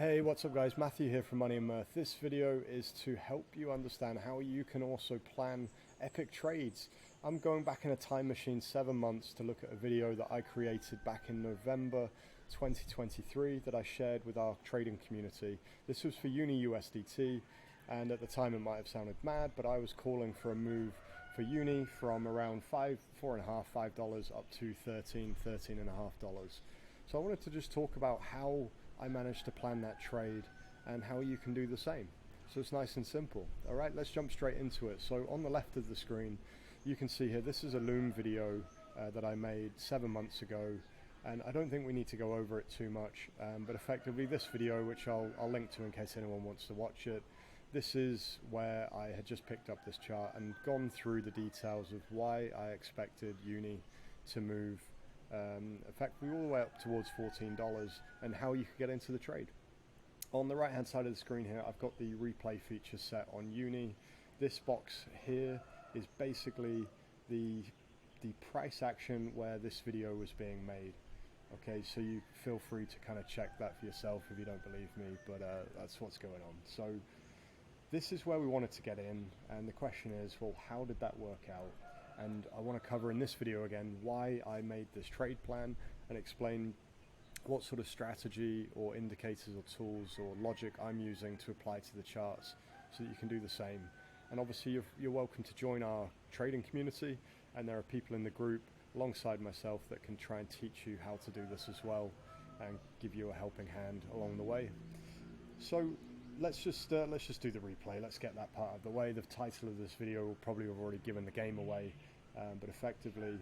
Hey, what's up guys? Matthew here from Money and Mirth. This video is to help you understand how you can also plan epic trades. I'm going back in a time machine 7 months to look at a video that I created back in November 2023 that I shared with our trading community. This was for Uni USDT, and at the time it might have sounded mad, but I was calling for a move for Uni from around $5 up to $13.5. So I wanted to just talk about how I managed to plan that trade and how you can do the same. So it's nice and simple. All right, let's jump straight into it. So on the left of the screen, you can see here, this is a Loom video that I made 7 months ago. And I don't think we need to go over it too much, but effectively this video, which I'll link to in case anyone wants to watch it, this is where I had just picked up this chart and gone through the details of why I expected Uni to move effectively all the way up towards $14 and how you could get into the trade. On the right hand side of the screen here, I've got the replay feature set on Uni. This box here is basically the price action where this video was being made. Okay, so you feel free to kind of check that for yourself if you don't believe me, but that's what's going on. So this is where we wanted to get in, and the question is, well, how did that work out? And I want to cover in this video again why I made this trade plan and explain what sort of strategy or indicators or tools or logic I'm using to apply to the charts so that you can do the same. And obviously you're welcome to join our trading community, and there are people in the group alongside myself that can try and teach you how to do this as well and give you a helping hand along the way. So let's just do the replay. Let's get that part of the way. The title of this video will probably have already given the game away, but effectively,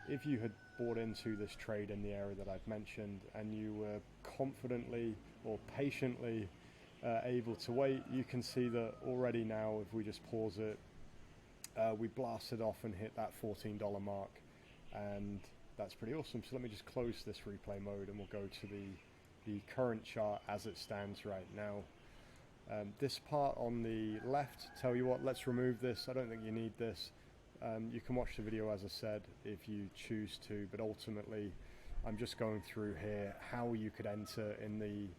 if you had bought into this trade in the area that I've mentioned and you were confidently or patiently able to wait, you can see that already now, if we just pause it, we blasted off and hit that $14 mark, and that's pretty awesome. So let me just close this replay mode and we'll go to the current chart as it stands right now. This part on the left, tell you what, let's remove this. I don't think you need this. You can watch the video, as I said, if you choose to, but ultimately I'm just going through here how you could enter in the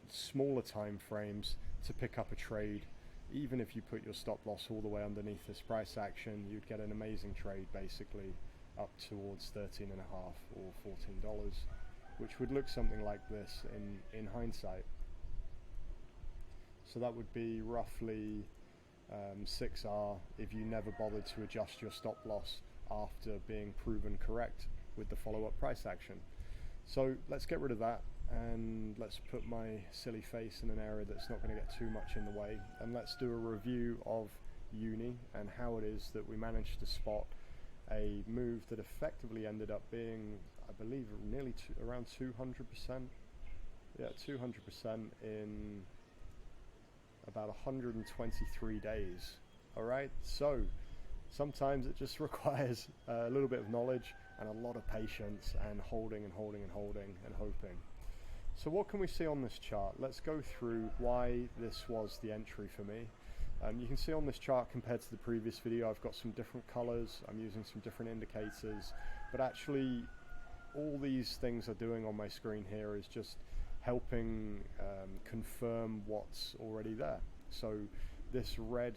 smaller time frames to pick up a trade. Even if you put your stop loss all the way underneath this price action, you'd get an amazing trade basically up towards $13.5 or $14, which would look something like this in hindsight. So that would be roughly 6R if you never bothered to adjust your stop loss after being proven correct with the follow-up price action. So let's get rid of that, and let's put my silly face in an area that's not going to get too much in the way, and let's do a review of Uni and how it is that we managed to spot a move that effectively ended up being, I believe, nearly around 200%. Yeah, 200% in about 123 days. All right, so sometimes it just requires a little bit of knowledge and a lot of patience and holding and holding and holding and hoping. So what can we see on this chart? Let's go through why this was the entry for me. You can see on this chart, compared to the previous video, I've got some different colors, I'm using some different indicators, but actually all these things are doing on my screen here is just helping confirm what's already there. So this red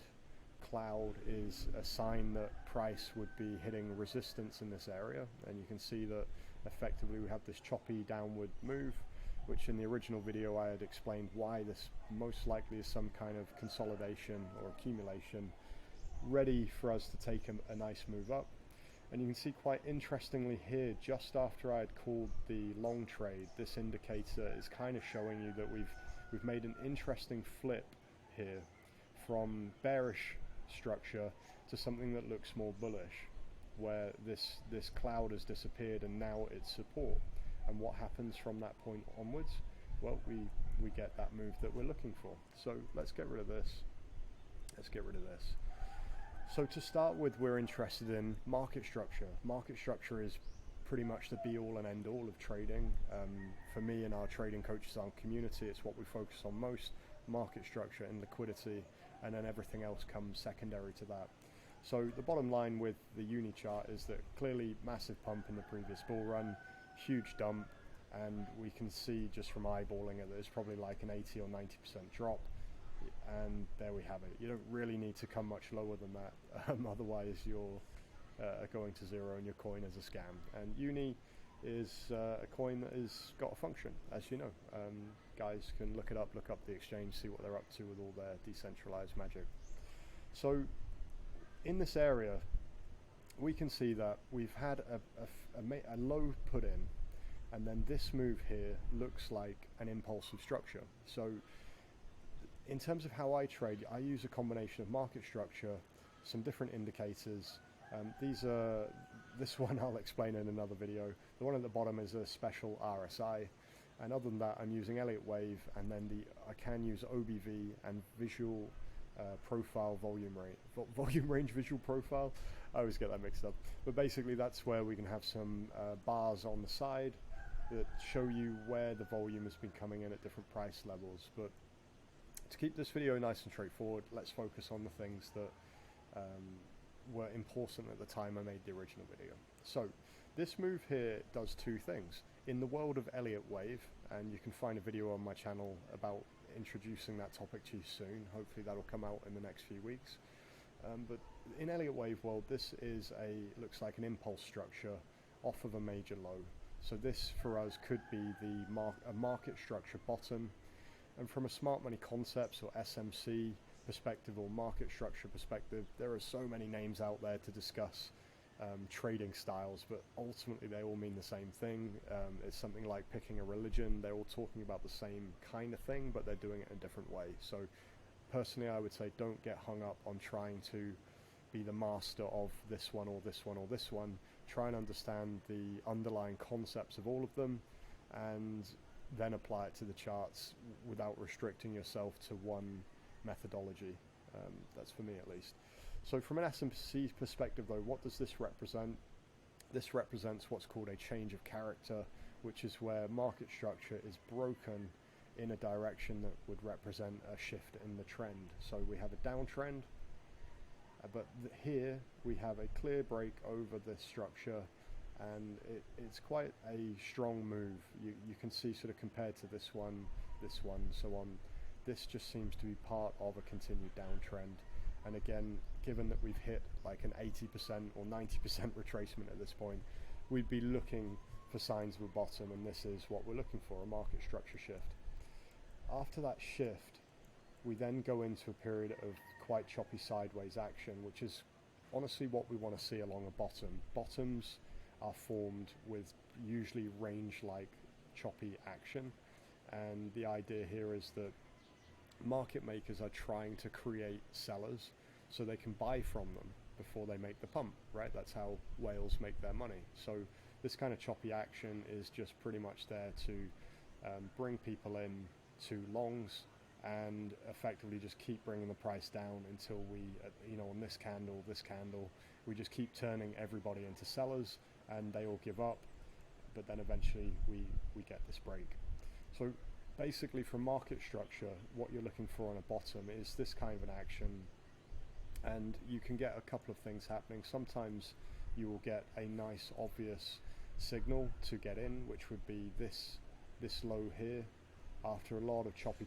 cloud is a sign that price would be hitting resistance in this area, and you can see that effectively we have this choppy downward move, which in the original video I had explained why this most likely is some kind of consolidation or accumulation ready for us to take a nice move up. And you can see quite interestingly here, just after I had called the long trade, this indicator is kind of showing you that we've made an interesting flip here from bearish structure to something that looks more bullish, where this cloud has disappeared and now it's support. And what happens from that point onwards? Well, we get that move that we're looking for. So let's get rid of this. Let's get rid of this. So to start with, we're interested in market structure. Market structure is pretty much the be-all and end-all of trading. For me and our trading coaches, our community, it's what we focus on most: market structure and liquidity, and then everything else comes secondary to that. So the bottom line with the Uni chart is that clearly massive pump in the previous bull run, huge dump, and we can see just from eyeballing it that it's probably like an 80 or 90% drop, and there we have it. You don't really need to come much lower than that, otherwise you're going to zero and your coin is a scam. And Uni is a coin that has got a function, as you know. Guys can look it up, look up the exchange, see what they're up to with all their decentralized magic. So in this area, we can see that we've had a low put in, and then this move here looks like an impulsive structure. So in terms of how I trade, I use a combination of market structure, some different indicators. This one I'll explain in another video. The one at the bottom is a special RSI, and other than that I'm using Elliott Wave, and then I can use OBV and visual profile volume range visual profile. I always get that mixed up, but basically that's where we can have some bars on the side that show you where the volume has been coming in at different price levels. But to keep this video nice and straightforward, let's focus on the things that were important at the time I made the original video. So this move here does two things. In the world of Elliott Wave, and you can find a video on my channel about introducing that topic to you soon, hopefully that'll come out in the next few weeks. But in Elliott Wave world, this is looks like an impulse structure off of a major low. So this for us could be a market structure bottom, and from a smart money concepts or SMC perspective or market structure perspective, there are so many names out there to discuss trading styles, but ultimately they all mean the same thing. It's something like picking a religion. They're all talking about the same kind of thing, but they're doing it in a different way. So personally I would say don't get hung up on trying to be the master of this one or this one or this one. Try and understand the underlying concepts of all of them, and then apply it to the charts without restricting yourself to one methodology. That's for me at least. So from an SMC perspective though, what does this represent? This represents what's called a change of character, which is where market structure is broken in a direction that would represent a shift in the trend. So we have a downtrend, but here we have a clear break over this structure, and it's quite a strong move. You can see sort of compared to this one, so on. This just seems to be part of a continued downtrend. And again, given that we've hit like an 80% or 90% retracement at this point, we'd be looking for signs of a bottom, and this is what we're looking for, a market structure shift. After that shift, we then go into a period of quite choppy sideways action, which is honestly what we want to see along a bottom. Bottoms are formed with usually range-like choppy action, and the idea here is that market makers are trying to create sellers so they can buy from them before they make the pump, right? That's how whales make their money. So this kind of choppy action is just pretty much there to bring people in to longs and effectively just keep bringing the price down until we, on this candle, we just keep turning everybody into sellers and they all give up, but then eventually we get this break. So basically from market structure, what you're looking for on a bottom is this kind of an action, and you can get a couple of things happening. Sometimes you will get a nice obvious signal to get in, which would be this low here. After a lot of choppy,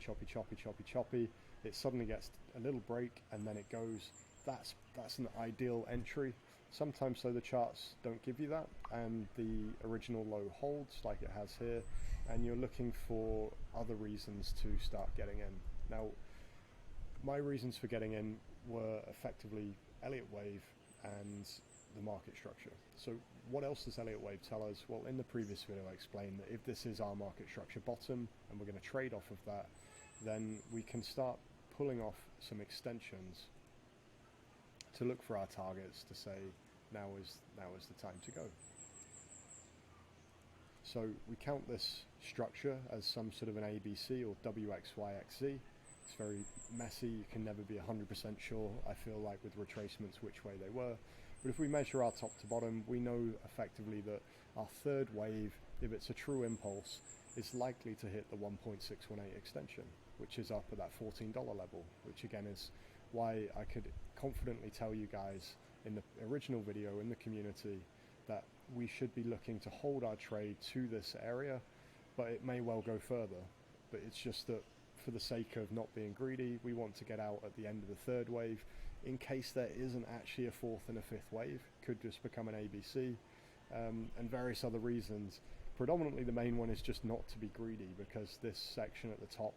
it suddenly gets a little break and then it goes. That's an ideal entry. Sometimes though the charts don't give you that, and the original low holds like it has here, and you're looking for other reasons to start getting in. Now, my reasons for getting in were effectively Elliott Wave and the market structure. So what else does Elliott Wave tell us? Well, in the previous video I explained that if this is our market structure bottom and we're going to trade off of that, then we can start pulling off some extensions to look for our targets to say now is the time to go. So we count this structure as some sort of an ABC or WXYXZ. It's very messy, you can never be 100% sure, I feel like, with retracements which way they were. But if we measure our top to bottom, we know effectively that our third wave, if it's a true impulse, is likely to hit the 1.618 extension, which is up at that $14 level, which again is why I could confidently tell you guys in the original video in the community that we should be looking to hold our trade to this area but it may well go further. But it's just that for the sake of not being greedy, we want to get out at the end of the third wave in case there isn't actually a fourth and a fifth wave. Could just become an ABC, and various other reasons. Predominantly the main one is just not to be greedy, because this section at the top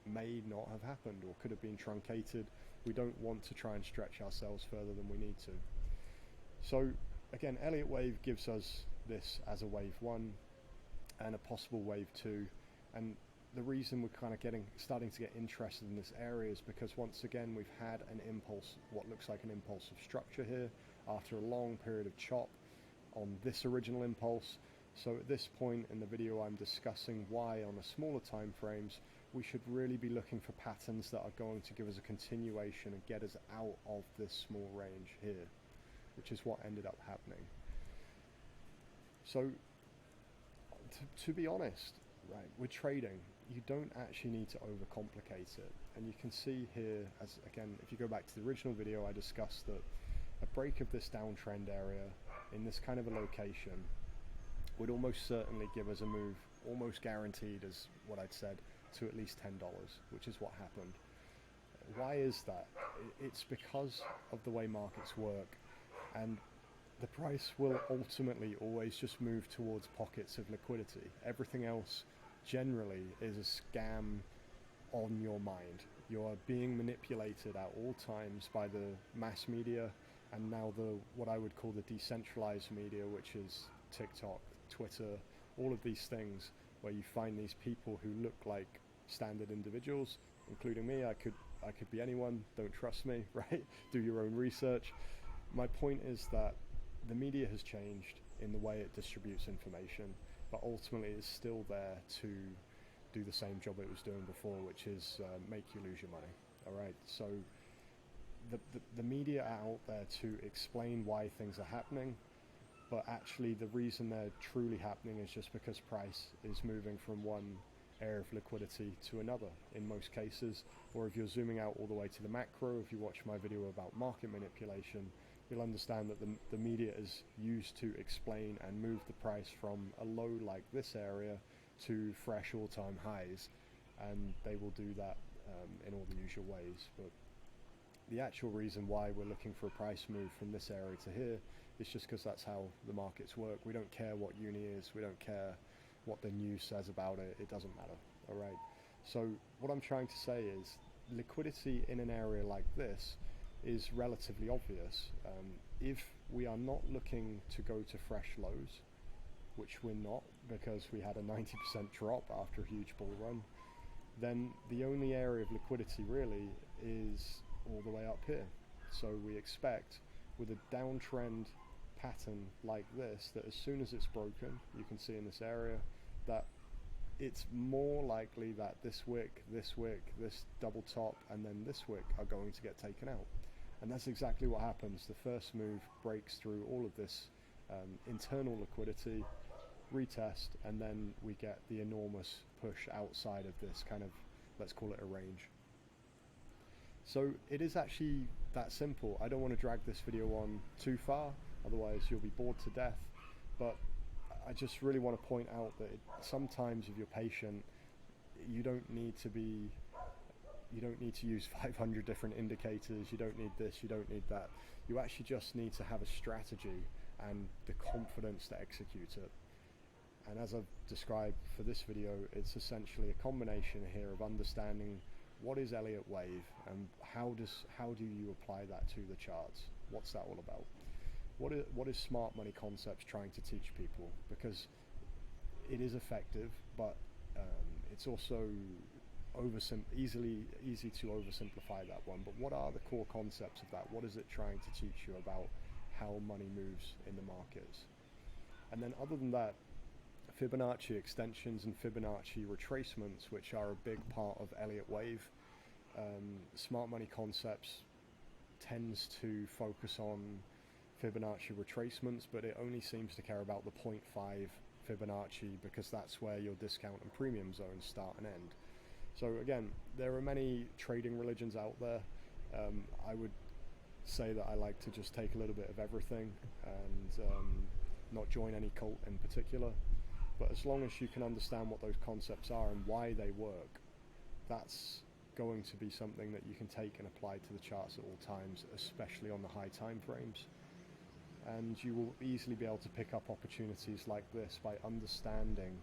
may not have happened or could have been truncated. We don't want to try and stretch ourselves further than we need to. So again, Elliott wave gives us this as a wave 1 and a possible wave 2, and the reason we're kind of starting to get interested in this area is because once again we've had an impulse, what looks like an impulse of structure here after a long period of chop on this original impulse. So at this point in the video I'm discussing why on the smaller time frames we should really be looking for patterns that are going to give us a continuation and get us out of this small range here, which is what ended up happening. So to be honest, right, with trading, you don't actually need to overcomplicate it. And you can see here, as again, if you go back to the original video, I discussed that a break of this downtrend area in this kind of a location would almost certainly give us a move, almost guaranteed, as what I'd said, to at least $10, which is what happened. Why is that? It's because of the way markets work, and the price will ultimately always just move towards pockets of liquidity. Everything else generally is a scam on your mind. You are being manipulated at all times by the mass media, and now what I would call the decentralized media, which is TikTok, Twitter, all of these things where you find these people who look like standard individuals, including me. I could be anyone. Don't trust me, right? Do your own research. My point is that the media has changed in the way it distributes information, but ultimately it's still there to do the same job it was doing before, which is make you lose your money. All right, so the media are out there to explain why things are happening, but actually the reason they're truly happening is just because price is moving from one area of liquidity to another in most cases. Or if you're zooming out all the way to the macro, if you watch my video about market manipulation, you'll understand that the media is used to explain and move the price from a low like this area to fresh all-time highs, and they will do that in all the usual ways. But the actual reason why we're looking for a price move from this area to here is just because that's how the markets work. We don't care what uni is, we don't care what the news says about it, it doesn't matter. All right, so what I'm trying to say is liquidity in an area like this is relatively obvious. If we are not looking to go to fresh lows, which we're not because we had a 90% drop after a huge bull run, then the only area of liquidity really is all the way up here. So we expect with a downtrend pattern like this that as soon as it's broken, you can see in this area that it's more likely that this wick, this double top, and then this wick are going to get taken out. And that's exactly what happens. The first move breaks through all of this internal liquidity, retest, and then we get the enormous push outside of this kind of, let's call it a range. So it is actually that simple. I don't want to drag this video on too far, otherwise you'll be bored to death. But I just really want to point out that sometimes if you're patient, you don't need to use 500 different indicators, you don't need this, you don't need that. You actually just need to have a strategy and the confidence to execute it. And as I've described for this video, it's essentially a combination here of understanding what is Elliott wave and how do you apply that to the charts. What's that all about? What is smart money concepts trying to teach people? Because it is effective, but it's also easy to oversimplify that one. But what are the core concepts of that? What is it trying to teach you about how money moves in the markets? And then other than that, Fibonacci extensions and Fibonacci retracements, which are a big part of Elliott wave. Smart money concepts tends to focus on Fibonacci retracements, but it only seems to care about the 0.5 Fibonacci because that's where your discount and premium zones start and end. So again, there are many trading religions out there. I would say that I like to just take a little bit of everything and not join any cult in particular. But as long as you can understand what those concepts are and why they work, that's going to be something that you can take and apply to the charts at all times, especially on the high time frames. And you will easily be able to pick up opportunities like this by understanding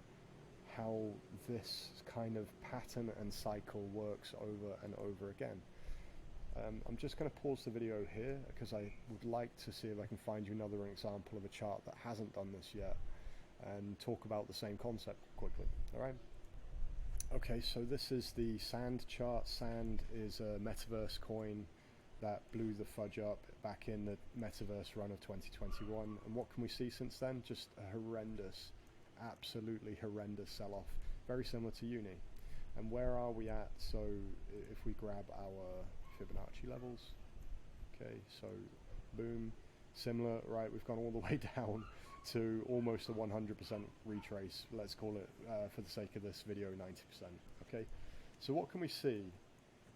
how this kind of pattern and cycle works over and over again. I'm just going to pause the video here because I would like to see if I can find you another example of a chart that hasn't done this yet and talk about the same concept quickly. Alright? Okay, so this is the Sand chart. Sand is a metaverse coin that blew the fudge up back in the metaverse run of 2021. And what can we see since then? Just a horrendous, absolutely horrendous sell-off. Very similar to Uni. And where are we at? So if we grab our Fibonacci levels, okay, so boom, similar, right? We've gone all the way down to almost a 100% retrace. Let's call it, for the sake of this video, 90%. Okay, so what can we see?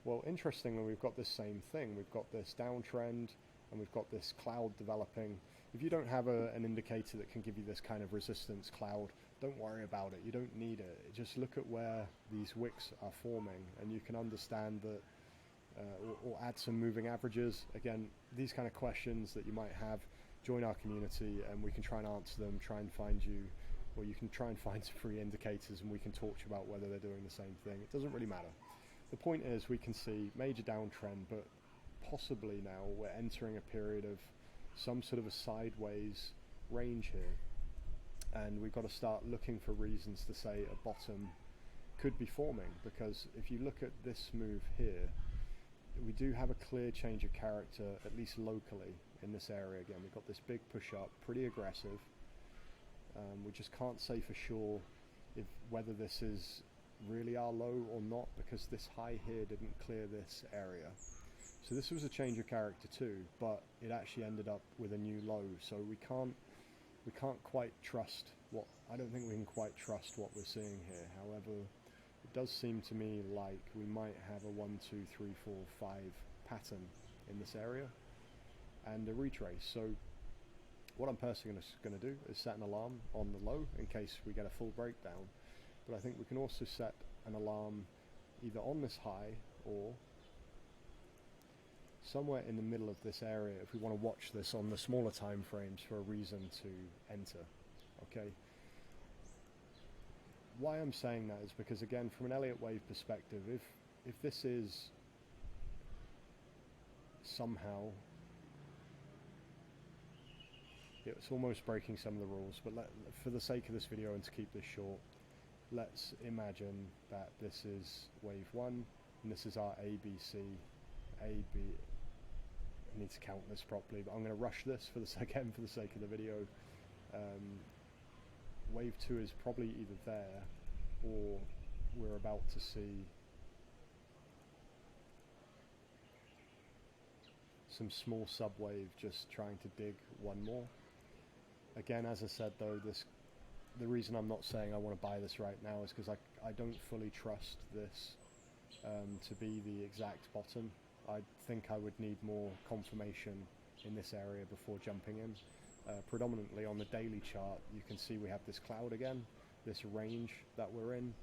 Well, interestingly, we've got this same thing. We've got this downtrend, and we've got this cloud developing. If you don't have an indicator that can give you this kind of resistance cloud, don't worry about it. You don't need it. Just look at where these wicks are forming, and you can understand that, or add some moving averages. Again, these kind of questions that you might have, join our community, and we can try and answer them, try and find you, or you can try and find some free indicators, and we can talk to you about whether they're doing the same thing. It doesn't really matter. The point is, we can see major downtrend, but possibly now we're entering a period of some sort of a sideways range here, and we've got to start looking for reasons to say a bottom could be forming, because if you look at this move here, we do have a clear change of character, at least locally in this area. Again, we've got this big push up, pretty aggressive. We just can't say for sure whether this is really our low or not, because this high here didn't clear this area. So this was a change of character too, but it actually ended up with a new low. So we can't quite trust I don't think we can quite trust what we're seeing here. However, it does seem to me like we might have a 1, 2, 3, 4, 5 pattern in this area and a retrace. So what I'm personally going to do is set an alarm on the low in case we get a full breakdown. But I think we can also set an alarm either on this high or somewhere in the middle of this area if we want to watch this on the smaller time frames for a reason to enter. Okay. Why I'm saying that is because, again, from an Elliott wave perspective, if this is somehow, it's almost breaking some of the rules, but for the sake of this video and to keep this short, let's imagine that this is wave 1 and this is our ABC. I need to count this properly, but I'm going to rush this for the sake of the video. Wave 2 is probably either there or we're about to see some small subwave just trying to dig one more. Again, as I said though, the reason I'm not saying I want to buy this right now is because I don't fully trust this to be the exact bottom. I think I would need more confirmation in this area before jumping in. Predominantly on the daily chart, you can see we have this cloud again, this range that we're in.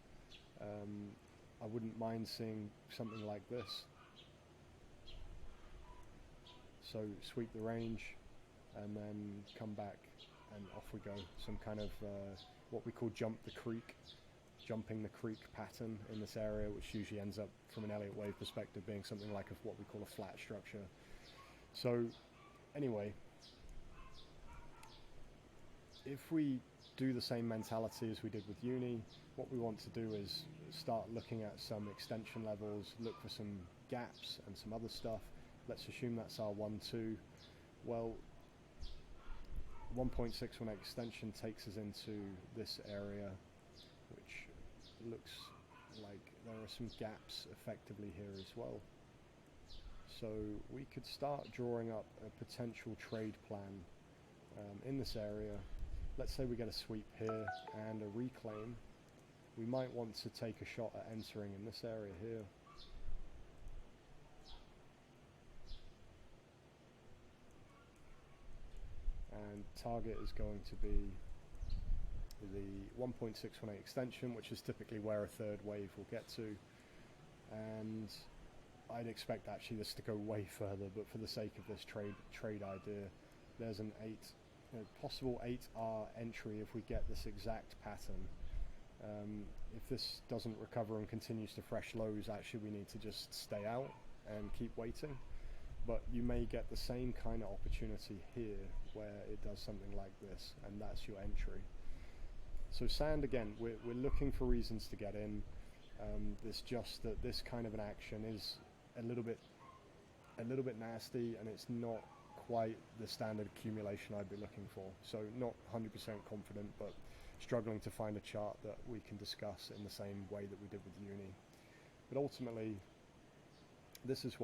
I wouldn't mind seeing something like this. So sweep the range and then come back and off we go. Some kind of what we call jumping the creek pattern in this area, which usually ends up from an Elliott wave perspective being something like what we call a flat structure. So anyway, if we do the same mentality as we did with Uni, what we want to do is start looking at some extension levels, look for some gaps and some other stuff. Let's assume that's our 1, 2. Well, 1.61 extension takes us into this area, which looks like there are some gaps effectively here as well. So we could start drawing up a potential trade plan in this area. Let's say we get a sweep here and a reclaim. We might want to take a shot at entering in this area here. And target is going to be the 1.618 extension, which is typically where a third wave will get to, and I'd expect actually this to go way further, but for the sake of this trade idea, there's an possible 8R entry if we get this exact pattern. If this doesn't recover and continues to fresh lows, actually we need to just stay out and keep waiting. But you may get the same kind of opportunity here where it does something like this, and that's your entry. So sand, again, we're looking for reasons to get in. It's just that this kind of an action is a little bit nasty, and it's not quite the standard accumulation I'd be looking for. So not 100% confident, but struggling to find a chart that we can discuss in the same way that we did with uni. But ultimately, this is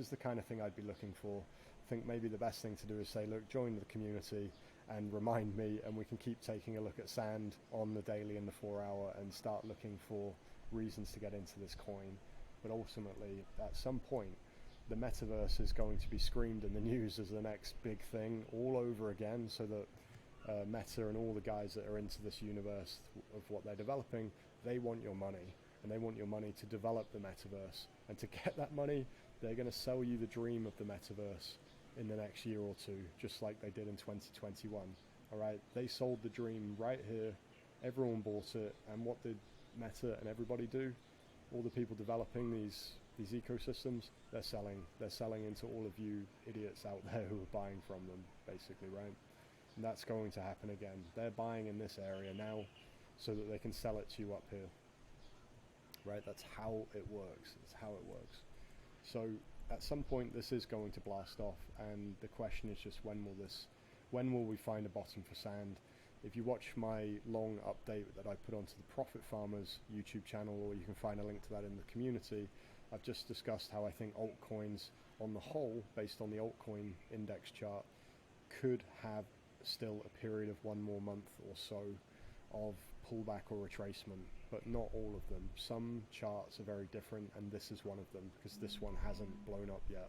the kind of thing I'd be looking for. I think maybe the best thing to do is say, look, join the community and remind me, and we can keep taking a look at sand on the daily and the 4 hour and start looking for reasons to get into this coin. But ultimately, at some point, the metaverse is going to be screamed in the news as the next big thing all over again, so that Meta and all the guys that are into this universe of what they're developing, they want your money, and they want your money to develop the metaverse. And to get that money, they're going to sell you the dream of the metaverse in the next year or two, just like they did in 2021. All right, they sold the dream right here. Everyone bought it, and what did Meta and everybody do? All the people developing these ecosystems, they're selling into all of you idiots out there who are buying from them, basically, right? And that's going to happen again. They're buying in this area now so that they can sell it to you up here, right? That's how it works. It's how it works. So at some point this is going to blast off, and the question is just when will we find a bottom for sand? If you watch my long update that I put onto the Profit Farmers YouTube channel, or you can find a link to that in the community, I've just discussed how I think altcoins on the whole, based on the altcoin index chart, could have still a period of one more month or so of pullback or retracement, but not all of them. Some charts are very different, and this is one of them, because this one hasn't blown up yet.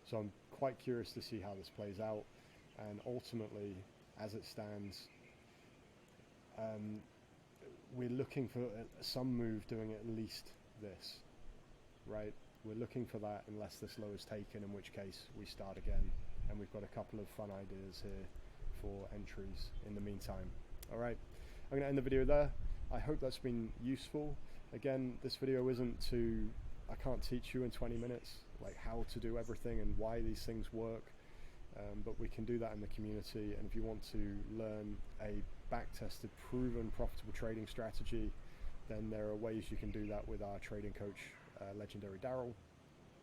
So I'm quite curious to see how this plays out, and ultimately, as it stands, we're looking for some move doing at least this, right? We're looking for that unless this low is taken, in which case we start again, and we've got a couple of fun ideas here for entries in the meantime. All right, I'm going to end the video there. I hope that's been useful. Again, this video isn't I can't teach you in 20 minutes like how to do everything and why these things work, but we can do that in the community. And if you want to learn a back-tested, proven, profitable trading strategy, then there are ways you can do that with our trading coach, legendary Daryl.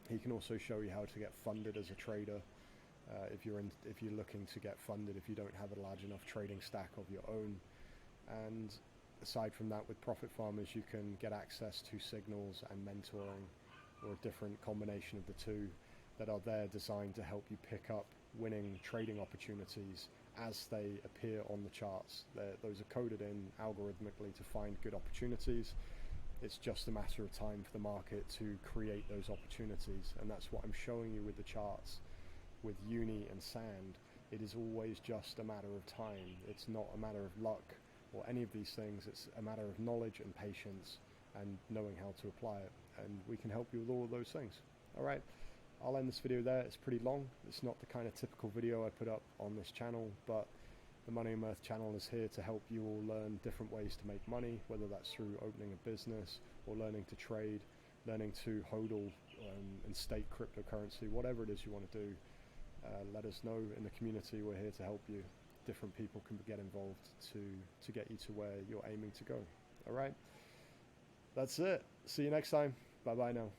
He can also show you how to get funded as a trader. If you're looking to get funded, if you don't have a large enough trading stack of your own. And aside from that, with Profit Farmers, you can get access to signals and mentoring, or a different combination of the two, that are there designed to help you pick up winning trading opportunities as they appear on the charts. Those are coded in algorithmically to find good opportunities. It's just a matter of time for the market to create those opportunities, and that's what I'm showing you with the charts. With uni and sand, it is always just a matter of time. It's not a matter of luck or any of these things. It's a matter of knowledge and patience and knowing how to apply it, and we can help you with all of those things. All right, I'll end this video there. It's pretty long. It's not the kind of typical video I put up on this channel, but the Money and Mirth channel is here to help you all learn different ways to make money, whether that's through opening a business or learning to trade, learning to hodl and stake cryptocurrency, whatever it is you want to do. Let us know in the community. We're here to help you. Different people can get involved to get you to where you're aiming to go. All right, that's it. See you next time. Bye bye now.